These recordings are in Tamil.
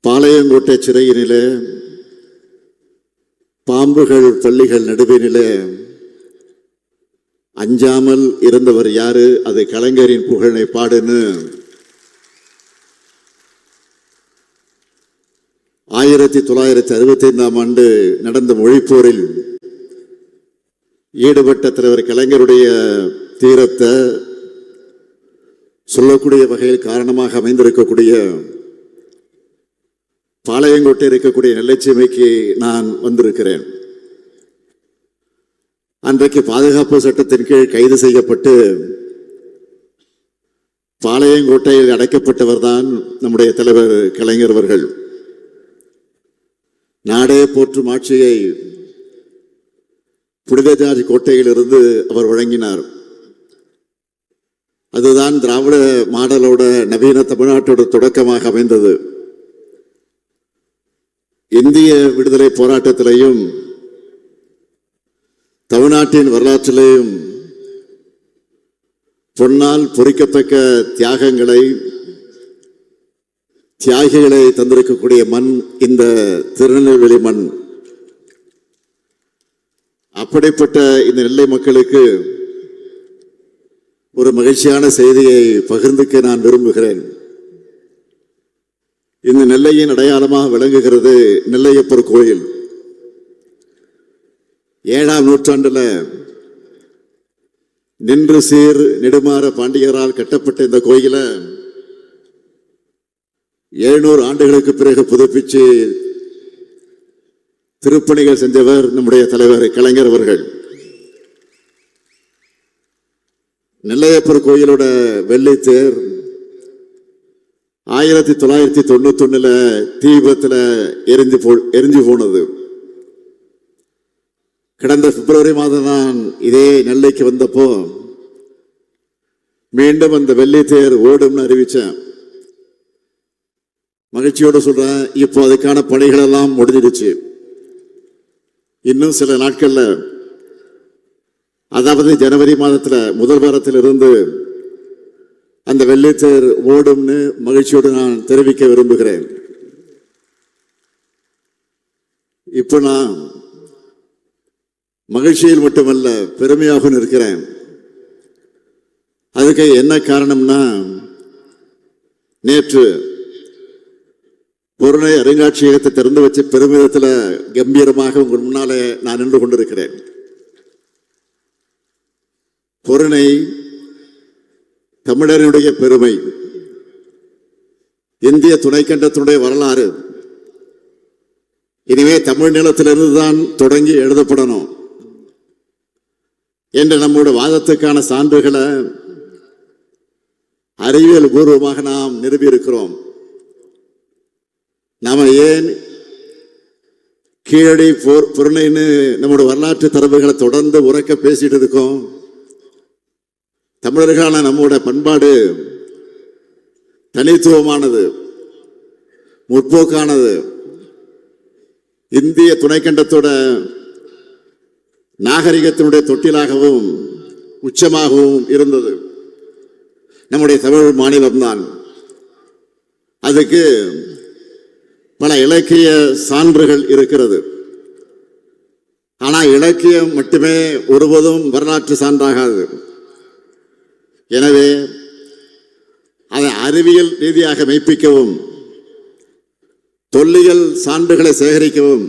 பாளையங்கோட்டை சிறையினிலே பாம்புகள் பள்ளிகள் நடுவினிலே அஞ்சாமல் இருந்தவர் யாரு? அது கலைஞரின் புகழை பாடுன்னு 1965ஆம் ஆண்டு நடந்த மொழிப்போரில் ஈடுபட்ட தலைவர் கலைஞருடைய தீரத்தை சொல்லக்கூடிய வகையில் காரணமாக அமைந்திருக்கக்கூடிய பாளையங்கோட்டை இருக்கக்கூடிய நெல்லைச்சீமைக்கு நான் வந்திருக்கிறேன். அன்றைக்கு பாதுகாப்பு சட்டத்தின் கீழ் கைது செய்யப்பட்டு பாளையங்கோட்டையில் அடைக்கப்பட்டவர் தான் நம்முடைய தலைவர் கலைஞர் அவர்கள். நாடே போற்றும் ஆட்சியை புனித ஜார்ஜ் கோட்டையிலிருந்து அவர் வழங்கினார். அதுதான் திராவிட மாடலோட நவீன தமிழ்நாட்டோட தொடக்கமாக அமைந்தது. இந்திய விடுதலை போராட்டத்திலையும் தமிழ்நாட்டின் வரலாற்றிலேயும் பொன்னால் பொறிக்கத்தக்க தியாகிகளை தந்திருக்கக்கூடிய மண் இந்த திருநெல்வேலி மண். அப்படிப்பட்ட இந்த நெல்லை மக்களுக்கு ஒரு மகிழ்ச்சியான செய்தியை பகிர்ந்துக்க நான் விரும்புகிறேன். இந்த நெல்லையின் அடையாளமாக விளங்குகிறது நெல்லையப்பர் கோயில். 7ஆம் நூற்றாண்டுல நின்று சீர் நெடுமாற பாண்டியரால் கட்டப்பட்ட இந்த கோயில 700 ஆண்டுகளுக்கு பிறகு புதுப்பிச்சு திருப்பணிகள் செஞ்சவர் நம்முடைய தலைவர் கலைஞர் அவர்கள். நெல்லையப்பர் கோயிலோட வெள்ளித்தேர் 1991 தீபத்தில் எரிஞ்சு போனது. கடந்த பிப்ரவரி மாதம் தான் இதே நெல்லைக்கு வந்தப்போ மீண்டும் அந்த வெள்ளித்தேர் ஓடும்னு அறிவிச்சேன். மகிழ்ச்சியோடு சொல்றேன், இப்போ அதுக்கான பணிகள் எல்லாம் முடிஞ்சிடுச்சு. இன்னும் சில நாட்கள்ல, அதாவது ஜனவரி மாதத்துல முதல் வாரத்தில் இருந்து அந்த வெள்ளித்தேர் ஓடும்னு மகிழ்ச்சியோடு நான் தெரிவிக்க விரும்புகிறேன். இப்போ நான் மகிழ்ச்சியில் மட்டுமல்ல பெருமையாகவும் இருக்கிறேன். அதுக்கு என்ன காரணம்னா, நேற்று பொருணை அருங்காட்சியகத்தை திறந்து வச்சு பெருமிதத்தில் கம்பீரமாக உங்கள் முன்னாலே நான் நின்று கொண்டிருக்கிறேன். பொருணை தமிழர்களுடைய பெருமை, இந்திய துணைக்கண்டத்தினுடைய வரலாறு இனிமே தமிழ் நிலத்திலிருந்து தான் தொடங்கி எழுதப்படணும் என்ற நம்முடைய வாதத்துக்கான சான்றுகளை அறிவியல் பூர்வமாக நாம் நிறுவியிருக்கிறோம். நாம ஏன் கீழடி பொருணைன்னு நம்முடைய வரலாற்று தரவுகளை தொடர்ந்து உறக்க பேசிட்டு இருக்கோம்? தமிழர்களான நம்முடைய பண்பாடு தனித்துவமானது, முற்போக்கானது, இந்திய துணைக்கண்டத்தோட நாகரிகத்தினுடைய தொட்டிலாகவும் உச்சமாகவும் இருந்தது நம்முடைய தமிழ் மாநிலம்தான். அதுக்கு பல இலக்கிய சான்றுகள் இருக்கிறது. ஆனால் இலக்கியம் மட்டுமே ஒருபோதும் வரலாற்று சான்றாகாது. எனவே அதை அறிவியல் ரீதியாக மெய்ப்பிக்கவும் தொல்லியல் சான்றுகளை சேகரிக்கவும்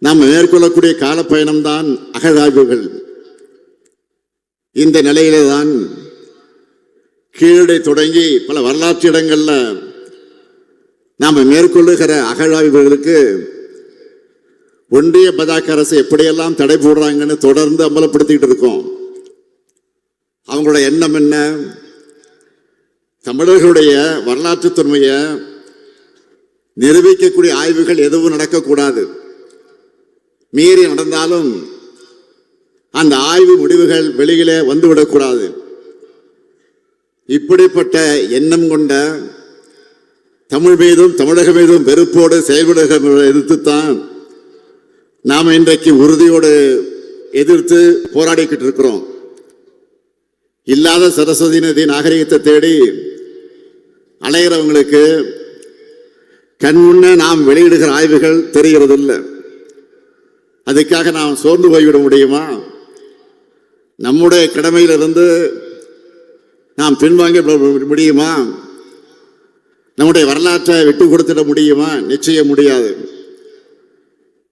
நாம் மேற்கொள்ளக்கூடிய காலப்பயணம்தான் அகழாய்வுகள். இந்த நிலையிலே தான் கீழடை தொடங்கி பல வரலாற்று இடங்கள்ல நாம் மேற்கொள்ளுகிற அகழாய்வுகளுக்கு ஒன்றிய பாஜக அரசு எப்படியெல்லாம் தடை போடுறாங்கன்னு தொடர்ந்து அம்பலப்படுத்திக்கிட்டு இருக்கோம். அவங்களுடைய எண்ணம் என்ன? தமிழர்களுடைய வரலாற்று தொன்மையை நிரூபிக்கக்கூடிய ஆய்வுகள் எதுவும் நடக்கக்கூடாது. மீறி நடந்தாலும் அந்த ஆய்வு முடிவுகள் வெளியிலே வந்துவிடக்கூடாது. இப்படிப்பட்ட எண்ணம் கொண்ட தமிழ் மீதும் தமிழக மீதும் வெறுப்போடு செயல்படுகிற எதிர்த்துத்தான் நாம் இன்றைக்கு உறுதியோடு எதிர்த்து போராடிக்கிட்டு இருக்கிறோம். இல்லாத சரஸ்வதி நதி நாகரிகத்தை தேடி அலைகிறவங்களுக்கு கண் முன்னே நாம் வெளியிடுகிற ஆய்வுகள் தெரிகிறதில்லை. அதுக்காக நாம் சோர்ந்து போய்விட முடியுமா? நம்முடைய கடமையிலிருந்து நாம் பின்வாங்க முடியுமா? நம்முடைய வரலாற்றை விட்டு கொடுத்துட முடியுமா? நிச்சயம் முடியாது.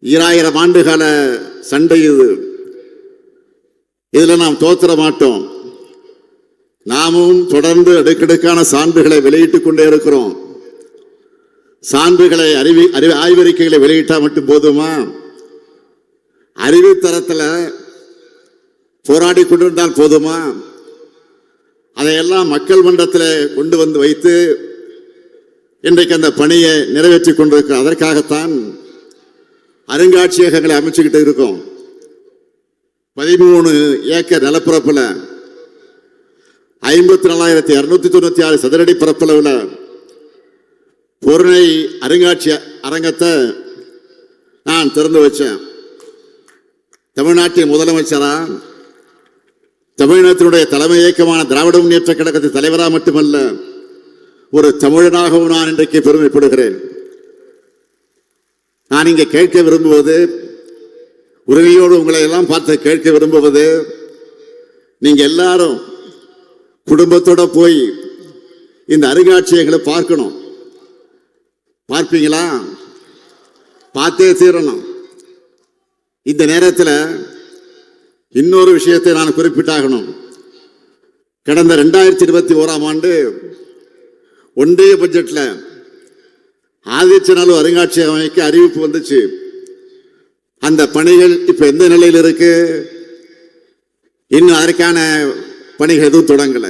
2000 ஆண்டுகால சண்டை இது. இதுல நாம் தோற்ற மாட்டோம். நாமும் தொடர்ந்து அடுக்கடுக்கான சான்றுகளை வெளியிட்டுக் கொண்டே இருக்கிறோம். சான்றுகளை ஆய்வறிக்கைகளை வெளியிட்டா மட்டும் போதுமா? அறிவுத்தரத்தில் போராடி கொண்டிருந்தால் போதுமா? அதையெல்லாம் மக்கள் மன்றத்தில் கொண்டு வந்து வைத்து இன்றைக்கு அந்த பணியை நிறைவேற்றி கொண்டிருக்க. அதற்காகத்தான் அருங்காட்சியகங்களை அமைச்சுக்கிட்டு இருக்கோம். 13 ஏக்கர் நிலப்பரப்பில் 54,296 சதுரடி பரப்பளவில் பொருணை அருங்காட்சிய அரங்கத்தை நான் திறந்து வச்சேன். தமிழ்நாட்டின் முதலமைச்சரா, தமிழகத்தினுடைய தலைமை இயக்கமான திராவிட முன்னேற்ற கழகத்தின் தலைவராக மட்டுமல்ல, ஒரு தமிழனாகவும் நான் இன்றைக்கு பெருமைப்படுகிறேன். நான் இங்கே கேட்க விரும்புவது, உரிமையோடு உங்களை எல்லாம் பார்த்து கேட்க விரும்புவது, நீங்க எல்லாரும் குடும்பத்தோட போய் இந்த அருங்காட்சியகங்களை பார்க்கணும். பார்ப்பீங்களா? பார்த்தே தீரணும். இந்த நேரத்தில் இன்னொரு விஷயத்தை நான் குறிப்பிட்டாகணும். கடந்த 2021ஆம் ஆண்டு ஒன்றிய பட்ஜெட்ல ஆதிச்சநல்லூர் அருங்காட்சியகம் அமைக்க அறிவிப்பு வந்துச்சு. அந்த பணிகள் இப்ப எந்த நிலையில் இருக்கு? இன்னும் அதற்கான பணிகள் எதுவும் தொடங்கல.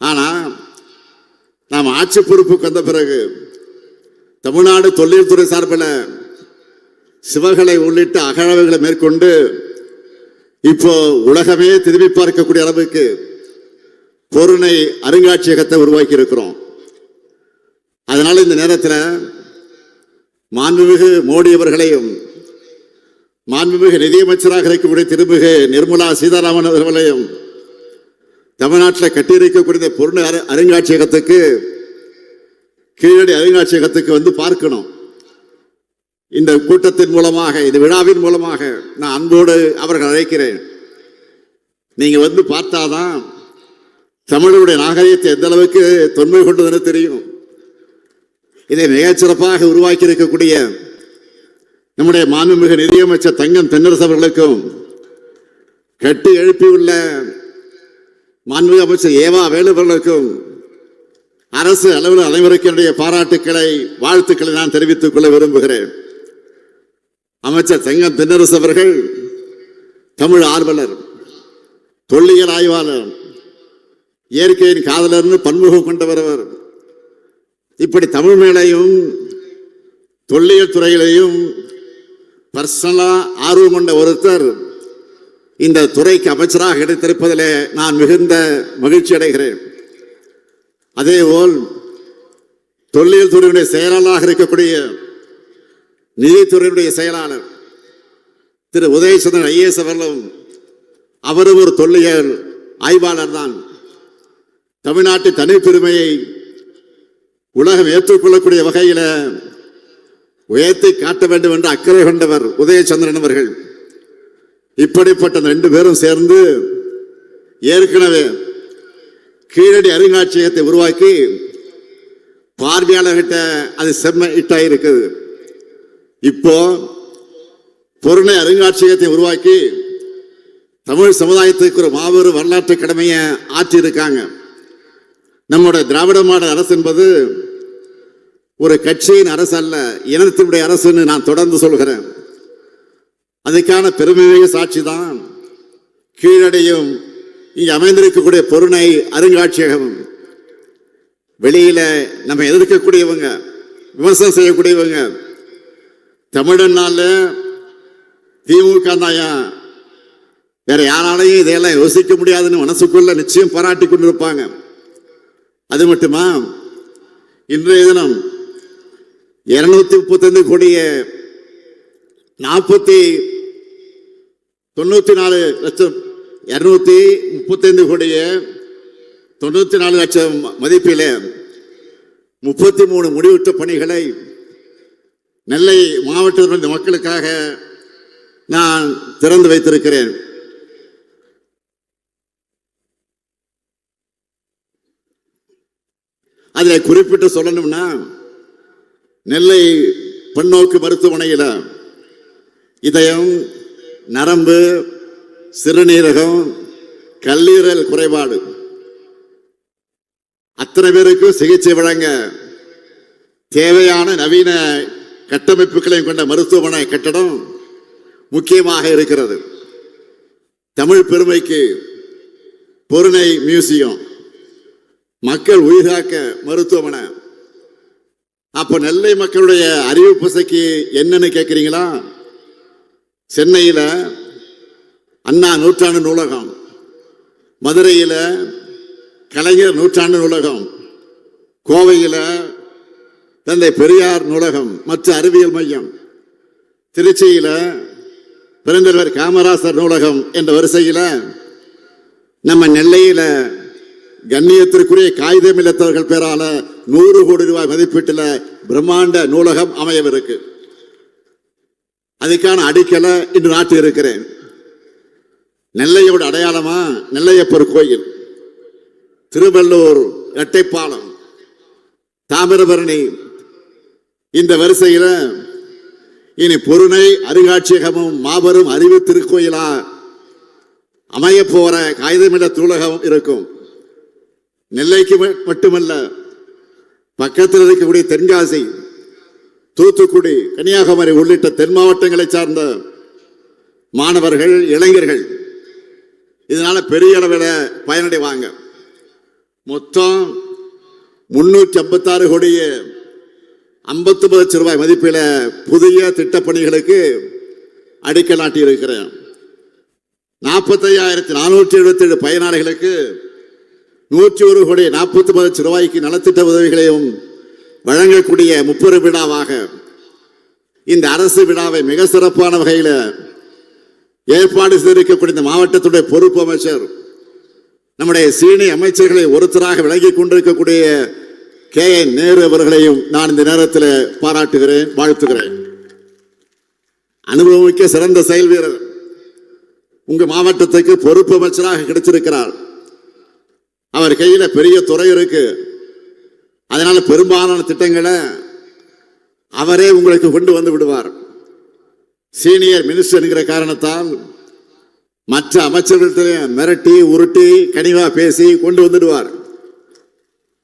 ஆனா நாம் ஆட்சி பொறுப்புக்கு வந்த பிறகு தமிழ்நாடு தொழில்துறை சார்பில் சிவகளை உள்ளிட்ட அகழாய்வுகளை மேற்கொண்டு இப்போ உலகமே திரும்பி பார்க்கக்கூடிய அளவுக்கு பொருணை அருங்காட்சியகத்தை உருவாக்கி இருக்கிறோம். அதனால இந்த நேரத்தில் மாண்புமிகு மோடி அவர்களையும், மாண்புமிகு நிதியமைச்சராக இருக்கக்கூடிய திருமிகு நிர்மலா சீதாராமன் அவர்களையும் தமிழ்நாட்டில் கட்டியிருக்கக்கூடிய பொருணை அருங்காட்சியகத்துக்கு, கீழடி அருங்காட்சியகத்துக்கு வந்து பார்க்கணும். இந்த கூட்டத்தின் மூலமாக, இந்த விழாவின் மூலமாக நான் அன்போடு அவர்கள் அழைக்கிறேன். நீங்க வந்து பார்த்தாதான் தமிழருடைய நாகரிகத்தை எந்த அளவுக்கு தொன்மை கொண்டதுன்னு தெரியும். இதை மிகச்சிறப்பாக உருவாக்கி இருக்கக்கூடிய நம்முடைய மாண்புமிகு நிதியமைச்சர் தங்கம் தென்னரசு அவர்களுக்கும், கட்டி எழுப்பியுள்ள மாண்புமிகு அமைச்சர் ஏவா வேலு அவர்களுக்கும், அரசு அளவில் அனைவருக்கும் என்னுடைய பாராட்டுக்களை, வாழ்த்துக்களை நான் தெரிவித்துக் கொள்ள விரும்புகிறேன். அமைச்சர் தங்கம் தென்னரசு அவர்கள் தமிழ் ஆர்வலர், தொல்லியல் ஆய்வாளர், இயற்கையின் காதலர்னு பன்முகம் கொண்டவர். இப்படி தமிழ் மேலையும் தொல்லியல் துறையிலையும் பர்சனலா ஆர்வம் கொண்ட ஒருத்தர் இந்த துறைக்கு அமைச்சராக கிடைத்திருப்பதில் நான் மிகுந்த மகிழ்ச்சி அடைகிறேன். அதேபோல் தொல்லியல் துறையுடைய செயலாளராக இருக்கக்கூடிய நிதித்துறையுடைய செயலாளர் திரு உதயசந்திரன் ஐஏஎஸ் அவர்களும், அவரும் ஒரு தொல்லியல் ஆய்வாளர் தான். தமிழ்நாட்டின் தனிப்பெருமையை உலகம் ஏற்றுக்கொள்ளக்கூடிய வகையில் உயர்த்தி காட்ட வேண்டும் என்று அக்கறை கொண்டவர் உதயசந்திரன் அவர்கள். இப்படிப்பட்ட 2 பேரும் சேர்ந்து ஏற்கனவே கீழடி அருங்காட்சியகத்தை உருவாக்கி பார்வையாளர்கிட்ட அது செம்மையிட்டாயிருக்குது. இப்போ பொருணை அருங்காட்சியகத்தை உருவாக்கி தமிழ் சமுதாயத்துக்கு ஒரு மாபெரும் வரலாற்று கடமையை ஆற்றியிருக்காங்க. நம்முடைய திராவிட மாடல் அரசு என்பது ஒரு கட்சியின் அரசு அல்ல, இனத்தினுடைய அரசுன்னு நான் தொடர்ந்து சொல்கிறேன். அதுக்கான பெருமையை சாட்சி தான் கீழடியும் இங்கே அமைந்திருக்கக்கூடிய பொருணை அருங்காட்சியகம். வெளியில நம்ம எதிர்க்கக்கூடியவங்க, விமர்சனம் செய்யக்கூடியவங்க, தமிழனால திமுக தாயா, வேற யாராலையும் இதையெல்லாம் யோசிக்க முடியாதுன்னு மனசுக்குள்ள நிச்சயம் பாராட்டி கொண்டிருப்பாங்க. அது மட்டுமா, இன்றைய தினம் 235 கோடியே 94 லட்சம் 235 கோடியே 94 லட்சம் மதிப்பிலே 33 முடிவுற்ற பணிகளை நெல்லை மாவட்டத்தில் மக்களுக்காக நான் திறந்து வைத்திருக்கிறேன். அதில் குறிப்பிட்டு சொல்லணும்னா, நெல்லை பன்னோக்கு மருத்துவமனையில் இதயம், நரம்பு, சிறுநீரகம், கல்லீரல் குறைபாடு அத்தனை பேருக்கும் சிகிச்சை வழங்க தேவையான நவீன கட்டமைப்புகளையும் கொண்ட மருத்துவமனை கட்டடம் முக்கியமாக இருக்கிறது. தமிழ் பெருமைக்கு பொருணை மியூசியம், மக்கள் உயிர்காக்க மருத்துவமனை. அப்ப நெல்லை மக்களுடைய அறிவு பசைக்கு என்னன்னு கேட்கிறீங்களா? சென்னையில் அண்ணா நூற்றாண்டு நூலகம், மதுரையில் கலைஞர் நூற்றாண்டு நூலகம், கோவையில் தந்தை பெரியார் நூலகம் மற்றும் அறிவியல் மையம், திருச்சியில் பெருந்தலைவர் காமராசர் நூலகம் என்ற வரிசையில் நம்ம நெல்லையில் கண்ணியத்திற்குரிய காகிதம் இல்லத்தவர்கள் பேரால 100 கோடி ரூபாய் மதிப்பீட்டில் பிரம்மாண்ட நூலகம் அமையவிருக்கு. அதுக்கான அடிக்கலை இன்று நாட்டி இருக்கிறேன். நெல்லையோட அடையாளமா நெல்லையப்பர் கோயில், திருவள்ளூர் இரட்டைப்பாலம், தாமிரபரணி. இந்த வரிசையில் இனி பொருணை அருங்காட்சியகமும் மாபெரும் அறிவு திருக்கோயிலா அமைய போற காகிதமில்ல நூலகம் இருக்கும். நெல்லைக்கு மட்டுமல்ல, பக்கத்தில் இருக்கக்கூடிய தென்காசி, தூத்துக்குடி, கன்னியாகுமரி உள்ளிட்ட தென் மாவட்டங்களை சார்ந்த மாணவர்கள், இளைஞர்கள் இதனால பெரிய அளவில் பயனடைவாங்க. மொத்தம் 356 கோடியே 59 லட்சம் ரூபாய் மதிப்பில் புதிய திட்டப்பணிகளுக்கு அடிக்கல் நாட்டி இருக்கிறேன். 45,477 பயனாளிகளுக்கு 101 கோடி 49 லட்சம் ரூபாய்க்கு நலத்திட்ட உதவிகளையும் வழங்கக்கூடிய முப்பெரு விழாவாக இந்த அரசு விழாவை மிக சிறப்பான வகையில் ஏற்பாடு செய்திருக்கக்கூடிய இந்த மாவட்டத்துடைய பொறுப்பு அமைச்சர், நம்முடைய சீனியர் அமைச்சர்களை ஒருத்தராக விலகிக் கொண்டிருக்கக்கூடிய KN நேரு அவர்களையும் நான் இந்த நேரத்தில் பாராட்டுகிறேன், வாழ்த்துகிறேன். அனுபவமிக்க சிறந்த செயல் வீரர் உங்க மாவட்டத்துக்கு பொறுப்பு அமைச்சராக கிடைச்சிருக்கிறார். அவர் கையில பெரிய துறை இருக்கு. அதனால பெரும்பாலான திட்டங்களை அவரே உங்களுக்கு கொண்டு வந்து விடுவார். சீனியர் மினிஸ்டர் என்கிற காரணத்தால் மற்ற அமைச்சர்களிடத்தில் மிரட்டி உருட்டி கனிவா பேசி கொண்டு வந்துடுவார்.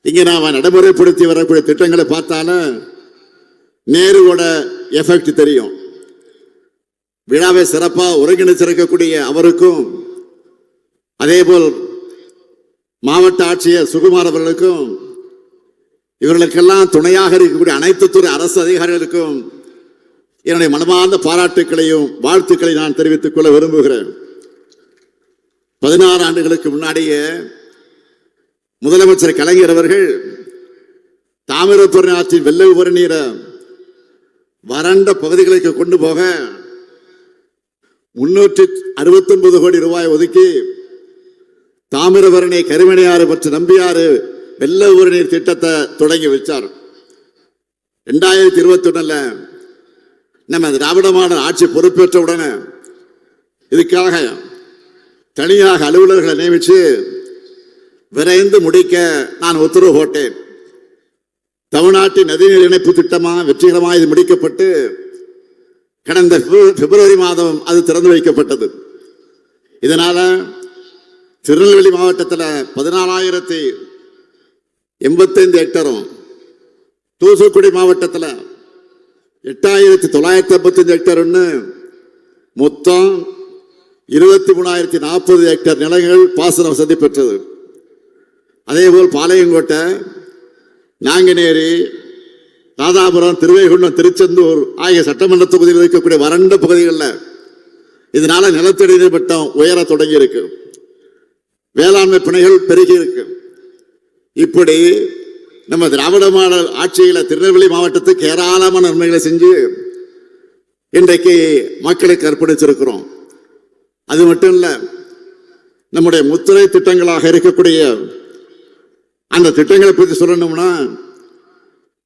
இங்க நாம நடைமுறைப்படுத்தி வரக்கூடிய திட்டங்களை பார்த்தாலும் நேருவோட எஃபெக்ட் தெரியும். விழாவை சிறப்பாக ஒருங்கிணைச்சிருக்கக்கூடிய அவருக்கும், அதேபோல் மாவட்ட ஆட்சியர் சுகுமார் அவர்களுக்கும், இவர்களுக்கெல்லாம் துணையாக இருக்கக்கூடிய அனைத்து துறை அரசு அதிகாரிகளுக்கும் என்னுடைய மனமார்ந்த பாராட்டுக்களையும் வாழ்த்துக்களை நான் தெரிவித்துக் கொள்ள விரும்புகிறேன். 16 ஆண்டுகளுக்கு முன்னாடியே முதலமைச்சர் கலைஞர் அவர்கள் தாமிரபரணி ஆற்றின் வெள்ள உபரி நீரை வறண்ட பகுதிகளுக்கு கொண்டு போக 369 கோடி ரூபாய் ஒதுக்கி தாமிரபரணி, கருமணியாறு மற்றும் நம்பியாறு வெள்ள உபரி நீர் திட்டத்தை தொடங்கி வச்சார். 2021 நம்ம திராவிட மாடல் ஆட்சி பொறுப்பேற்ற உடனே இதுக்காக தனியாக அலுவலர்களை நியமித்து விரைந்து முடிக்க நான் உத்தரவு போட்டேன். தமிழ்நாட்டின் நதிநீர் இணைப்பு திட்டமாக வெற்றிகரமாக இது முடிக்கப்பட்டு கடந்த பிப்ரவரி மாதம் அது திறந்து வைக்கப்பட்டது. இதனால திருநெல்வேலி மாவட்டத்தில் 14,085 ஹெக்டரும், தூத்துக்குடி மாவட்டத்தில் 8,955 ஹெக்டர்னு மொத்தம் 23,040 ஹெக்டர் நிலங்கள் பாசன வசதி பெற்றது. அதேபோல் பாளையங்கோட்டை, நாங்குநேரி, ராதாபுரம், திருவைகுண்டம், திருச்செந்தூர் ஆகிய சட்டமன்ற தொகுதியில் இருக்கக்கூடிய வறண்ட பகுதிகளில் இதனால நிலத்தடி நீர் மட்டம் உயர தொடங்கி இருக்கு. வேளாண்மை பிணைகள் பெருகி இருக்கு. இப்படி நம்ம திராவிட மாடல் ஆட்சியில திருநெல்வேலி மாவட்டத்துக்கு ஏராளமான நன்மைகளை செஞ்சு இன்றைக்கு மக்களுக்கு அர்ப்பணிச்சிருக்கிறோம். அது மட்டும் இல்ல, நம்முடைய முத்திரை திட்டங்களாக இருக்கக்கூடிய அந்த திட்டங்களை பற்றி சொல்லணும்னா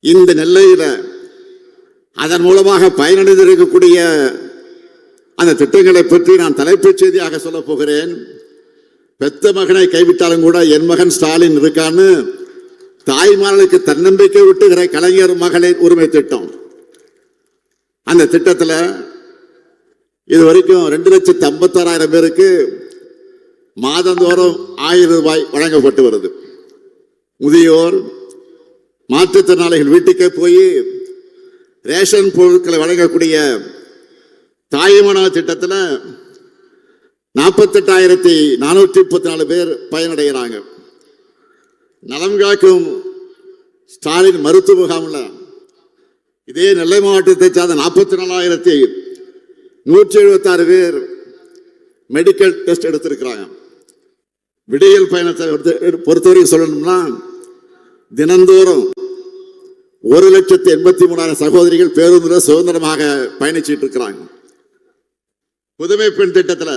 இந்த நெல்லையில அதன் மூலமாக பயனடைந்திருக்கக்கூடிய அந்த திட்டங்களை பற்றி நான் தலைப்புச் செய்தியாக சொல்ல போகிறேன். பெத்த மகனை கைவிட்டாலும் கூட என் மகன் ஸ்டாலின் இருக்கான்னு தாய்மார்களுக்கு தன்னம்பிக்கை விட்டுகிற கலைஞர் மகளிர் உரிமை திட்டம். அந்த திட்டத்தில் இதுவரைக்கும் 2,56,000 பேருக்கு மாதந்தோறும் 1000 ரூபாய் வழங்கப்பட்டு வருது. முதியோர் மாற்றுத்திறனாளிகள் வீட்டுக்கே போய் ரேஷன் பொருட்களை வழங்கக்கூடிய தாய்மன திட்டத்தில் 48,434 பேர் பயனடைகிறாங்க. நலம் காக்கும் ஸ்டாலின் மருத்துவ முகாமில் இதே நெல்லை மாவட்டத்தை சார்ந்த 44,176 பேர் மெடிக்கல் டெஸ்ட் எடுத்திருக்கிறாங்க. விடியல் பயணத்தை பொறுத்தவரைக்கும் சொல்லணும்னா தினந்தோறும் 1,83,000 சகோதரிகள் பேருந்தில் சுதந்திரமாக பயணிச்சுட்டு இருக்கிறாங்க. புதுமை பெண் திட்டத்தில்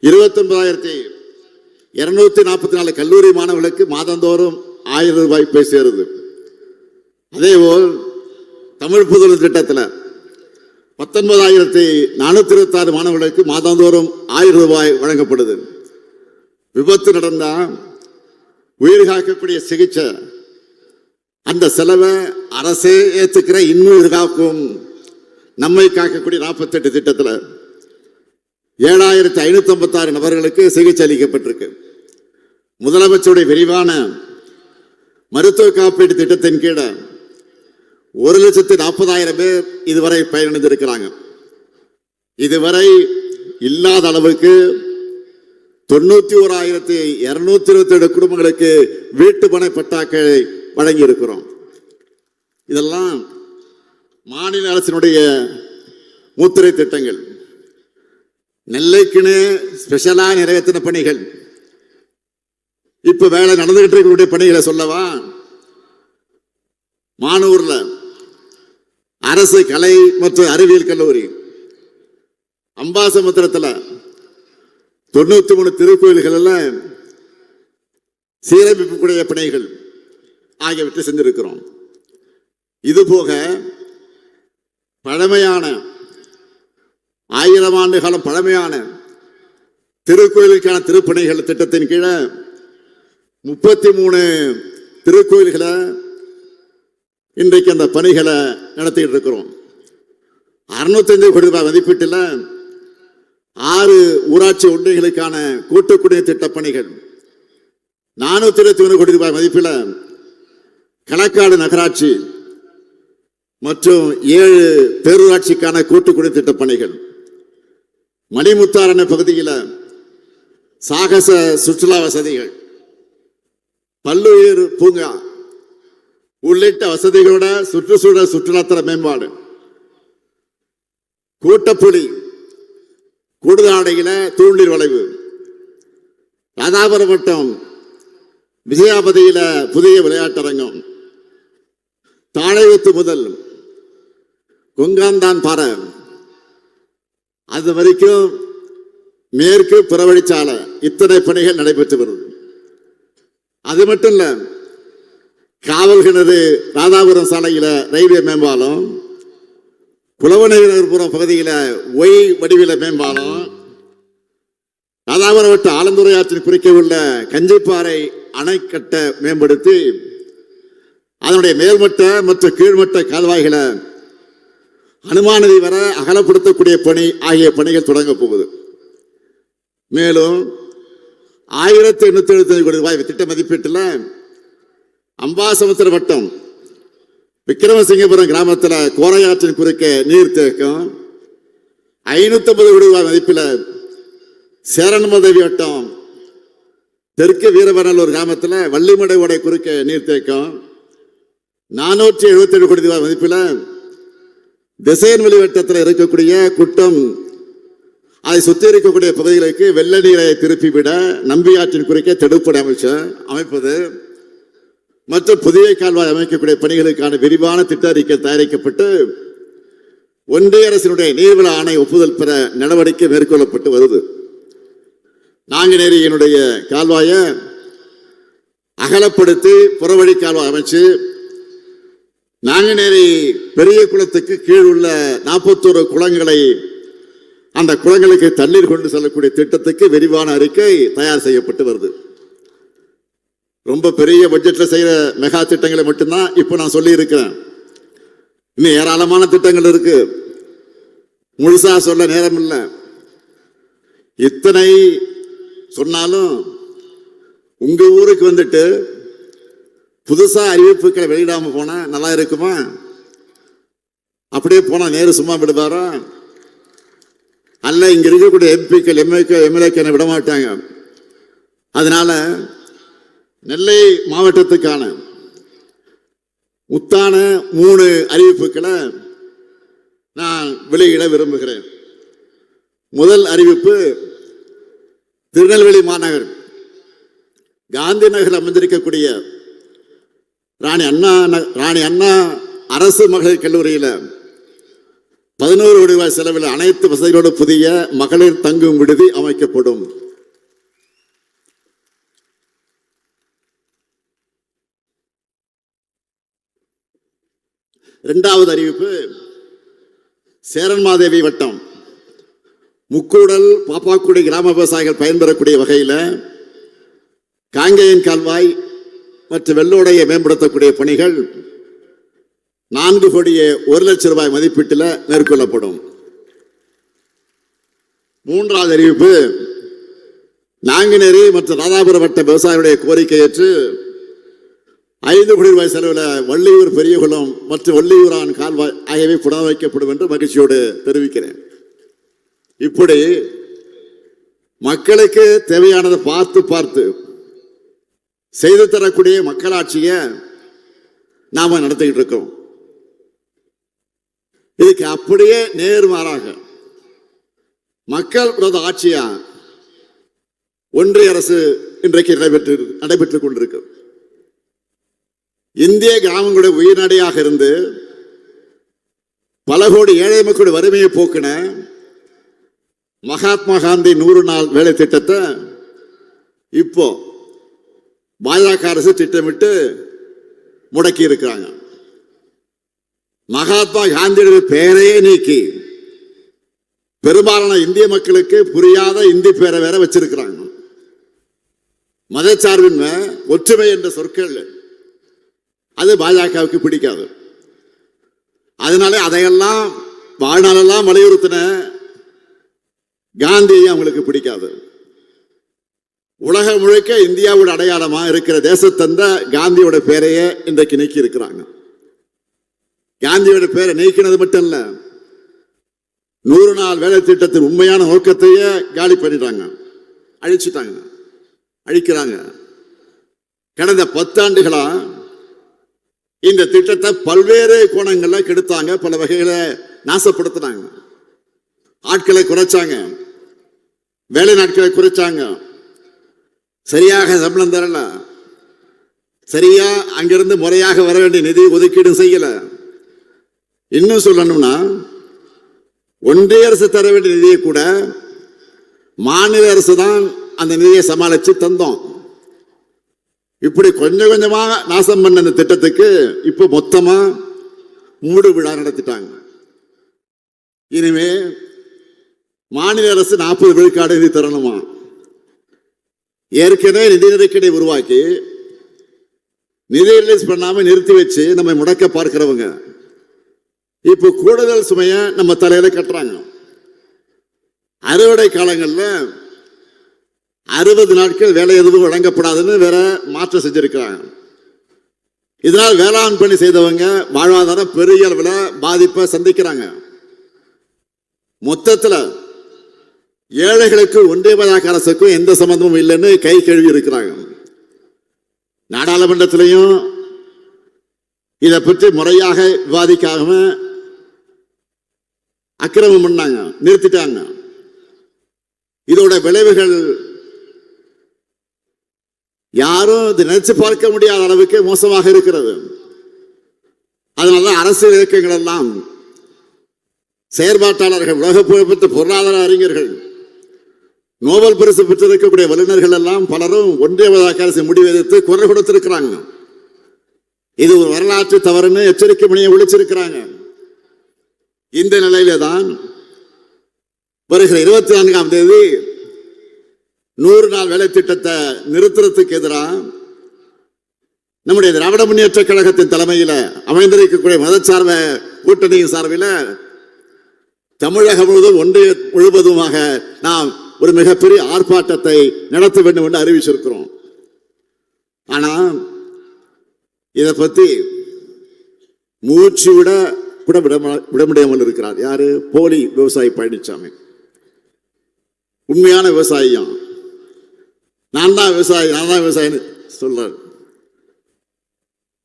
29,244 கல்லூரி மாணவர்களுக்கு மாதந்தோறும் 1000 ரூபாய் போய் சேருது. அதேபோல் தமிழ் புதுமை திட்டத்தில் 19,426 மாணவர்களுக்கு மாதந்தோறும் 1000 ரூபாய் வழங்கப்படுது. விபத்து நடந்தா உயிர் காக்கக்கூடிய சிகிச்சை அந்த செலவை அரசே ஏற்றுக்கிற இன்னுயிர் காக்கும் நம்மை காக்கக்கூடிய 48 திட்டத்தில் 7,556 நபர்களுக்கு சிகிச்சை அளிக்கப்பட்டிருக்கு. முதலமைச்சருடைய விரிவான மருத்துவ காப்பீட்டு திட்டத்தின் கீழ 1,40,000 பேர் இதுவரை பயனடைந்திருக்கிறாங்க. இதுவரை இல்லாத அளவுக்கு 91,227 குடும்பங்களுக்கு வீட்டு மனை பட்டாக்களை வழங்கி இருக்கிறோம். இதெல்லாம் மாநில அரசினுடைய முத்திரை திட்டங்கள். நெல்லைக்குன்னு ஸ்பெஷலா நிறைவேற்றின பணிகள். இப்ப வேலை நடந்துகிட்டு இருக்கக்கூடிய பணிகளை சொல்லவா? மானூர்ல அரசு கலை மற்றும் அறிவியல் கல்லூரி, அம்பாசமுத்திரத்தில் 93 திருக்கோயில்கள் சீரமைப்புடைய பணிகள் ஆகியவற்றை செஞ்சிருக்கிறோம். இது போக பழமையான 1000 ஆண்டு காலம் பழமையான திருக்கோயிலுக்கான திருப்பணிகள் திட்டத்தின் கீழே 33 திருக்கோயில்களை இன்றைக்கு அந்த பணிகளை நடத்திட்டு இருக்கிறோம். 605 கோடி ரூபாய் மதிப்பீட்டில் 6 ஊராட்சி ஒன்றியங்களுக்கான கூட்டு குடிநீர் திட்ட பணிகள், 421 கோடி ரூபாய் மதிப்பில் களக்காடு நகராட்சி மற்றும் 7 பேரூராட்சிக்கான கூட்டு குடிநீர் திட்ட பணிகள், மணிமுத்தாரண பகுதியில் சாகச சுற்றுலா வசதிகள், பல்லுயிர் பூங்கா உள்ளிட்ட வசதிகளோட சுற்றுச்சூழல் சுற்றுலாத்தல மேம்பாடு, கூட்டப்புலி கூடுதாடையில தூண்டில் வளைவு, ராதாபுரம் வட்டம் விஜயாபதியில புதிய விளையாட்டரங்கம், தாழைவுத்து முதல் கொங்காந்தான் பாறை அது வரைக்கும் மேற்கு புறவழிச்சாலை இத்தனை பணிகள் நடைபெற்று வருது. அது மட்டும் இல்ல, காவல் கிணறு ராதாபுரம் சாலையில ரயில்வே மேம்பாலம், குளவநகர்புரம் பகுதியில் ஒய் வடிவில மேம்பாலம், ராதாபுரம் வட்ட ஆலந்துறை ஆற்றின் குறுக்கே உள்ள கஞ்சிப்பாறை அணைக்கட்டை மேம்படுத்தி அதனுடைய மேல்மட்ட மற்றும் கீழ்மட்ட கால்வாய்களை அனுமானதி வர அகலப்படுத்தக்கூடிய பணி ஆகிய பணிகள் தொடங்க போகுது. மேலும் 1,875 கோடி ரூபாய் திட்ட மதிப்பீட்டில் அம்பாசமுத்திர வட்டம் விக்கிரமசிங்கபுரம் கிராமத்தில் கோரையாற்றின் குறுக்கே நீர்த்தேக்கம், 550 கோடி ரூபாய் மதிப்பில் சேரன்மதேவி வட்டம் தெற்கு வீரவநல்லூர் கிராமத்தில் வள்ளிமடை ஓடை குறுக்கே நீர்த்தேக்கம், 477 கோடி ரூபாய் மதிப்பில் திசையன்வெளி வட்டத்தில் இருக்கக்கூடிய குட்டம் அதை சுற்றி இருக்கக்கூடிய பகுதிகளுக்கு வெள்ள நீரை திருப்பிவிட நம்பியாற்றின் குறுக்கே தடுப்பணை அமைப்பது மற்றும் புதிய கால்வாய் அமைக்கக்கூடிய பணிகளுக்கான விரிவான திட்ட அறிக்கை தயாரிக்கப்பட்டு ஒன்றிய அரசினுடைய நீர்வள ஆணை ஒப்புதல் பெற நடவடிக்கை மேற்கொள்ளப்பட்டு வருது. நாங்குநேரியினுடைய கால்வாயை அகலப்படுத்தி புறவழி கால்வாய் அமைச்சு நாங்குநேரி பெரிய குளத்துக்கு கீழ் உள்ள 41 குளங்களை அந்த குளங்களுக்கு தண்ணீர் கொண்டு செல்லக்கூடிய திட்டத்துக்கு விரிவான அறிக்கை தயார் செய்யப்பட்டு வருது. ரொம்ப பெரிய பட்ஜெட்ல செய்யற மெகா திட்டங்களை மட்டும்தான் இப்ப நான் சொல்லி இருக்கிறேன். இன்னும் ஏராளமான திட்டங்கள் இருக்கு, முழுசா சொல்ல நேரம் இல்லை. இத்தனை சொன்னாலும் உங்க ஊருக்கு வந்துட்டு புதுசா அறிவிப்புகளை வெளியிடாம போனா நல்லா இருக்குமா? அப்படியே போனா நேரு சும்மா விடுவாரா? அல்ல, இங்க இருக்கக்கூடிய எம்பிக்கள் எம்எல்ஏக்கள் விட மாட்டாங்க. அதனால நெல்லை மாவட்டத்துக்கான முத்தான 3 அறிவிப்புகளை நான் வெளியிட விரும்புகிறேன். முதல் அறிவிப்பு, திருநெல்வேலி மாநகர் காந்தி நகர் அமைந்திருக்கக்கூடிய ராணி அண்ணா அரசு மகளிர் கல்லூரியில் 11 கோடி ரூபாய் செலவில் அனைத்து வசதிகளோடு புதிய மகளிர் தங்கும் விடுதி அமைக்கப்படும். இரண்டாவது அறிவிப்பு, சேரன்மாதேவி வட்டம் முக்கூடல் பாப்பாக்குடி கிராம விவசாயிகள் பயன்பெறக்கூடிய வகையில் காங்கேயன் கால்வாய் மற்றும் வெள்ளோடையை மேம்படுத்தக்கூடிய பணிகள் 4 கோடியே 1 லட்சம் ரூபாய் மதிப்பீட்டில் மேற்கொள்ளப்படும். மூன்றாவது அறிவிப்பு, நாங்குநேரி மற்றும் ராதாபுரம் வட்ட விவசாயிகளுடைய கோரிக்கை ஏற்று 5 கோடி ரூபாய் செலவில் வள்ளியூர் பெரியகுளம் மற்றும் வள்ளியூரான் கால்வாய் ஆகியவை புனரமைக்கப்படும் என்று மகிழ்ச்சியோடு தெரிவிக்கிறேன். இப்படி மக்களுக்கு தேவையானதை பார்த்து செய்து தரக்கூடிய மக்களாட்சியை நாம நடத்திக்கிட்டு இருக்கோம். இதுக்கு அப்படியே நேர்மாறாக மக்கள் விரோத ஆட்சியா ஒன்றிய அரசு இன்றைக்கு நடைபெற்றுக் கொண்டிருக்கு. இந்திய கிராமங்களுடைய உயிர்நடையாக இருந்து பல கோடி ஏழை மக்களுடைய வறுமையை போக்கின மகாத்மா காந்தி 100 நாள் வேலை திட்டத்தை இப்போ பாஜக அரசு திட்டமிட்டு முடக்கி இருக்கிறாங்க. மகாத்மா காந்தியுடைய பெயரையே நீக்கி பெரும்பாலான இந்திய மக்களுக்கு புரியாத இந்தி பேரை வேற வச்சிருக்கிறாங்க. மதச்சார்பின்மை, ஒற்றுமை என்ற சொற்கள் அது பாஜகவுக்கு பிடிக்காது. அதனால அதையெல்லாம் வாழ்நாளெல்லாம் வலியுறுத்தின காந்தியை அவங்களுக்கு பிடிக்காது. உலகம் முழுக்க இந்தியாவோட அடையாளமா இருக்கிற தேசத்தந்த காந்தியோட பேரையே இன்றைக்கு நீக்கி இருக்கிறாங்க. காந்தியோட பேரை நீக்கினது மட்டும் இல்ல, 100 நாள் வேலை திட்டத்தின் உண்மையான நோக்கத்தையே காலி பண்ணிட்டாங்க, அழிக்கிறாங்க. கடந்த 10 ஆண்டுகளா இந்த திட்டத்தை பல்வேறு கோணங்கள்ல கெடுத்தாங்க, பல வகையில நாசப்படுத்தினாங்க. ஆட்களை குறைச்சாங்க, வேலை நாட்களை குறைச்சாங்க, சரியாக சம்பளம் தரல, சரியா அங்கிருந்து முறையாக வர வேண்டிய நிதி ஒதுக்கீடு செய்யல. இன்னும் சொல்லணும்னா ஒன்றிய அரசு தர வேண்டிய நிதியை கூட மாநில அரசு தான் அந்த நிதியை சமாளிச்சு தந்தோம். இப்படி கொஞ்சம் கொஞ்சமா நாசம் பண்ண இந்த திட்டத்துக்கு இப்ப மொத்தமா மூடு விழா நடத்திட்டாங்க. இனிமே மாநில அரசு 40 விழுக்காடு நிதி தரணுமா? ஏற்கனவே நிதி நெருக்கடி உருவாக்கி நிதி ரிலீஸ் பண்ணாம நிறுத்தி வச்சு நம்ம முடக்க பார்க்கிறவங்க இப்போ கூடுதல் சுமைய நம்ம தலையில கட்டுறாங்க. அறுவடை காலங்களில் 60 நாட்கள் வேலை எதுவும் வழங்கப்படாதுன்னு வேற மாற்றம் செஞ்சிருக்கிறாங்க. இதனால் வேளாண் பணி செய்தவங்க வாழ்வாதாரம் பெரிய அளவில் பாதிப்பை சந்திக்கிறாங்க. மொத்தத்தில் ஏழைகளுக்கு ஒன்றிய பாஜக அரசுக்கும் எந்த சம்பந்தமும் இல்லைன்னு கை கழுவி இருக்கிறாங்க. நாடாளுமன்றத்திலையும் இதை பற்றி முறையாக விவாதிக்காம அக்கிரமம் பண்ணாங்க, நிறுத்திட்டாங்க. இதோட விளைவுகள் யாரும் இது நினைச்சு பார்க்க முடியாத அளவுக்கு மோசமாக இருக்கிறது. அதனால அரசியல் இயக்கங்கள் எல்லாம், செயற்பாட்டாளர்கள், உலக புகழ்பெற்ற பொருளாதார அறிஞர்கள், நோபல் பரிசு பெற்றிருக்கக்கூடிய வல்லுநர்கள் எல்லாம் பலரும் ஒன்றிய பாஜக அரசு முடிவு எதிர்த்து குரல் கொடுத்திருக்கிறாங்க. இது ஒரு வரலாற்று தவறுன்னு எச்சரிக்கை மணியை ஒழிச்சிருக்கிறாங்க. இந்த நிலையில தான் வருகிற 24ஆம் தேதி 100 நாள் வேலை திட்டத்தை நிறுத்துறதுக்கு எதிராக நம்முடைய திராவிட முன்னேற்ற கழகத்தின் தலைமையில் அமைந்திருக்கக்கூடிய மதச்சார்ப கூட்டணியின் சார்பில் தமிழகம் முழுவதுமாக நாம் ஒரு மிகப்பெரிய ஆர்ப்பாட்டத்தை நடத்த வேண்டும் என்று அறிவிச்சிருக்கிறோம். ஆனா இதை பத்தி மூச்சு விட கூட விட முடியாமல் இருக்கிறார். யாரு? போலி விவசாயி பழனிசாமி. உண்மையான விவசாயியும் நான் தான் விவசாயின்னு சொல்றாரு.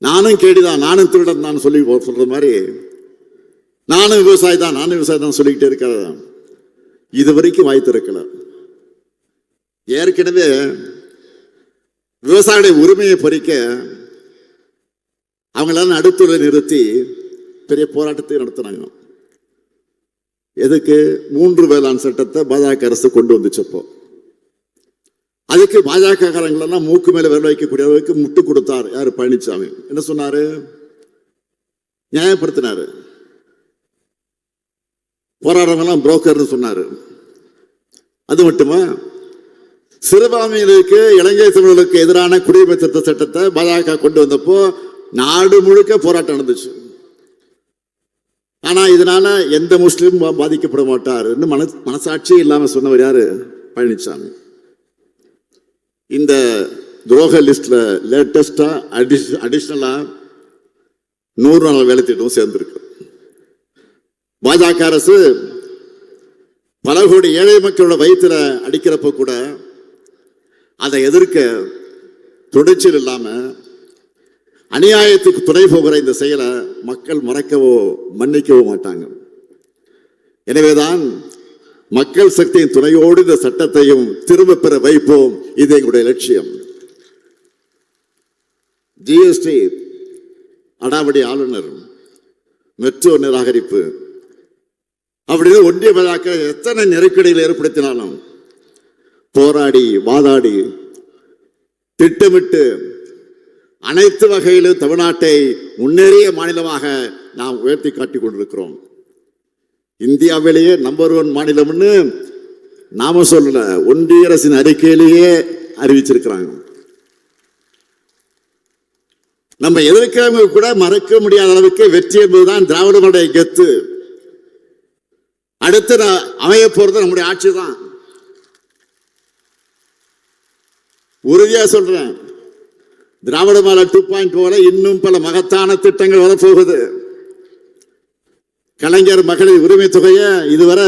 நானும் கேடிதான், நானும் திருடன் தான் சொல்லி சொல்ற மாதிரி நானும் விவசாயி தான் சொல்லிக்கிட்டே இருக்கிற இது வரைக்கும் வாய்த்திருக்கல. ஏற்கனவே விவசாயிகளுடைய உரிமையை பறிக்க அவங்களால நடுத்தூரை நிறுத்தி பெரிய போராட்டத்தை நடத்தினாங்க. எதுக்கு? 3 வேளாண் சட்டத்தை பாஜக அரசு கொண்டு வந்துச்சப்போ அதுக்கு பாஜக காரங்களெல்லாம் மூக்கு மேல விரல் வைக்கக்கூடிய அளவுக்கு முட்டு கொடுத்தார். யாரு? பழனிசாமி. என்ன சொன்னாரு? நியாயப்படுத்தினாரு. போராடுறவங்கெல்லாம் புரோக்கர்னு சொன்னாரு. அது மட்டுமா, சிறுபான்மையினருக்கு இலங்கை தமிழர்களுக்கு எதிரான குடியுரிமை திருத்த சட்டத்தை பாஜக கொண்டு வந்தப்போ நாடு முழுக்க போராட்டம் நடந்துச்சு. ஆனா இதனால எந்த முஸ்லீமும் பாதிக்கப்பட மாட்டார் மனசாட்சி இல்லாம சொன்னவர் யாரு? பழனிசாமி. இந்த துரோக லிஸ்ட்ல லேட்டஸ்டா அடிஷனலா 100 நாள் வேலை திட்டம் சேர்ந்திருக்கு. பாஜக அரசு பல கோடி ஏழை மக்களோட வயிற்றுல அடிக்கிறப்ப கூட அதை எதிர்க்க துணிச்சல் இல்லாம அநியாயத்துக்கு துணை போகிற இந்த செயலை மக்கள் மறக்கவோ மன்னிக்கவோ மாட்டாங்க. எனவேதான் மக்கள் சக்தியின் துணையோடு இந்த சட்டத்தையும் திரும்ப பெற வைப்போம். இது எங்களுடைய லட்சியம். ஜிஎஸ்டி அடாவடி ஆளுநர், மெட்ரோ நிராகரிப்பு அப்படின்னு ஒன்றிய பாஜக எத்தனை நெருக்கடிகள் ஏற்படுத்தினாலும் போராடி வாதாடி திட்டமிட்டு அனைத்து வகையிலும் தமிழ்நாட்டை முன்னேறிய மாநிலமாக நாம் உயர்த்தி காட்டிக் கொண்டிருக்கிறோம். இந்தியாவிலேயே நம்பர் 1 மாநிலம்னு நாம சொல்லல, ஒன்றிய அரசின் அறிக்கையிலேயே அறிவிச்சிருக்கிறாங்க. நம்ம எதிர்க்கிறவங்க கூட மறக்க முடியாத அளவுக்கு வெற்றி என்பதுதான் திராவிடனுடைய கெத்து. அடுத்து அமைய போறது நம்முடைய ஆட்சி தான். உறுதியா சொல்றேன், திராவிட மாடல் 2.0 இன்னும் பல மகத்தான திட்டங்கள் வரப்போகுது. கலைஞர் மகளிர் உரிமை தொகையை இதுவரை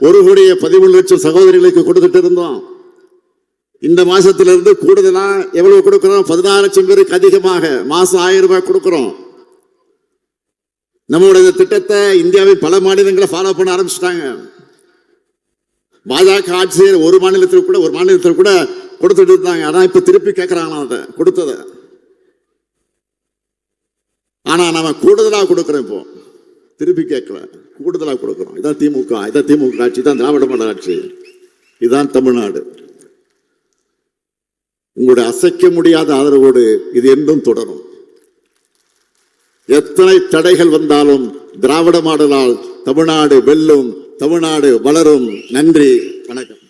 1,13,00,000 சகோதரிகளுக்கு கொடுத்துட்டு இருந்தோம். இந்த மாசத்திலிருந்து கூடுதலா எவ்வளவு கொடுக்கிறோம்? 16 லட்சம் பேருக்கு அதிகமாக மாசம் 1000 ரூபாய் கொடுக்கிறோம். நம்முடைய திட்டத்தை இந்தியாவில் பல மாநிலங்களை ஃபாலோ பண்ண ஆரம்பிச்சிட்டாங்க. பாஜக ஆட்சியர் ஒரு மாநிலத்தில் கூட கொடுத்துட்டு இருந்தாங்க. அதான் இப்ப திருப்பி கேட்கிறாங்க அதை கொடுத்தத. ஆனா நம்ம கூடுதலா கொடுக்கிறோம். இப்போ திருப்பி கேட்கல, கூடுதலா கொடுக்கிறோம். இதான் திமுக ஆட்சி, தான் திராவிட மாடல் ஆட்சி, இதுதான் தமிழ்நாடு. உங்களுடைய அசைக்க முடியாத ஆதரவோடு இது என்றும் தொடரும். எத்தனை தடைகள் வந்தாலும் திராவிட மாடலால் தமிழ்நாடு வெல்லும், தமிழ்நாடு வளரும். நன்றி, வணக்கம்.